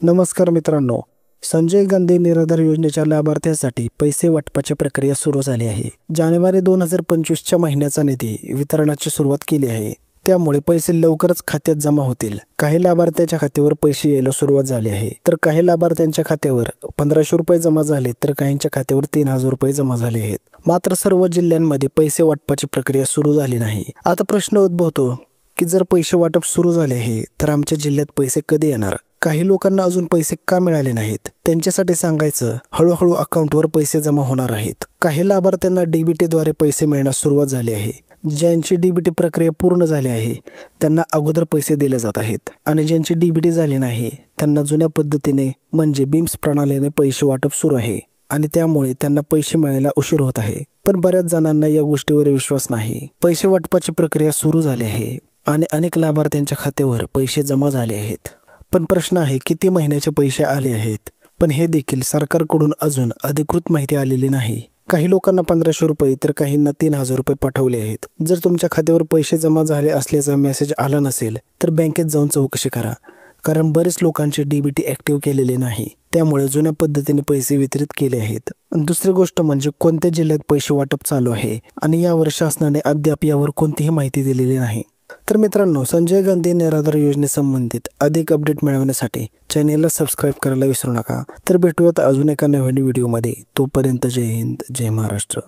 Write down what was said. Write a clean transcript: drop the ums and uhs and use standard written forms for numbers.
नमस्कार मित्रांनो, संजय गांधी निराधार योजनेच्या लाभार्थ्यांसाठी पैसे वाटपाची प्रक्रिया सुरू झाली आहे। जानेवारी 2025च्या महिन्याचा निधी वितरणाची सुरुवात केली आहे। त्यामुळे पैसे लवकरच खात्यात जमा होतील। काही लाभार्थ्यांच्या खात्यावर पैसे यायला सुरुवात झाली आहे, तर काही लाभार्थ्यांच्या खात्यावर 1500 रुपये जमा झाले, तर काहींच्या खात्यावर 3000 रुपये जमा झाले आहेत। मात्र सर्व जिल्ह्यांमध्ये पैसे वाटपाची प्रक्रिया सुरू झाली नाही। आता प्रश्न उद्भवतो की जर पैसे वाटप सुरू झाले आहे, तर आमच्या जिल्ह्यात पैसे कधी येणार? काही लोकांना अजून पैसे का मिळाले नाहीत? त्यांच्यासाठी सांगायचं, हळूहळू अकाउंटवर पैसे जमा होणार आहेत। काही लाभार्थ्यांना डीबीटीद्वारे पैसे मिळण्यास सुरुवात झाली आहे। ज्यांची डीबीटी प्रक्रिया पूर्ण झाली आहे त्यांना अगोदर पैसे दिले जात आहेत, आणि ज्यांची डीबीटी झाली नाही त्यांना जुन्या पद्धतीने म्हणजे बीम्स प्रणालीने पैसे वाटप सुरू आहे, आणि त्यामुळे त्यांना पैसे मिळायला उशीर होत आहे। पण बऱ्याच जणांना या गोष्टीवर विश्वास नाही। पैसे वाटपाची प्रक्रिया सुरू झाली आहे आणि अनेक लाभार्थ्यांच्या खात्यावर पैसे जमा झाले आहेत। पण प्रश्न आहे, किती महिन्याचे पैसे आले आहेत? पण हे देखील सरकारकडून अजून अधिकृत माहिती आलेली नाही। काही लोकांना 1500 रुपये तर काहींना 3000 रुपये पाठवले आहेत। जर तुमच्या खात्यावर पैसे जमा झाले असल्याचा मेसेज आला नसेल तर बँकेत जाऊन चौकशी करा, कारण बरेच लोकांचे डीबीटी ऍक्टिव्ह केलेले नाही, त्यामुळे जुन्या पद्धतीने पैसे वितरित केले आहेत। दुसरी गोष्ट म्हणजे कोणत्या जिल्ह्यात पैसे वाटप चालू आहे, आणि यावर शासनाने अद्याप यावर कोणतीही माहिती दिलेली नाही। तर मित्रांनो, संजय गांधी निराधार योजनेसंबंधित अधिक अपडेट मिळवण्यासाठी चॅनेलला सबस्क्राईब करायला विसरू नका। तर भेटूयात अजून एका नवीन व्हिडिओमध्ये। तोपर्यंत जय हिंद, जय महाराष्ट्र।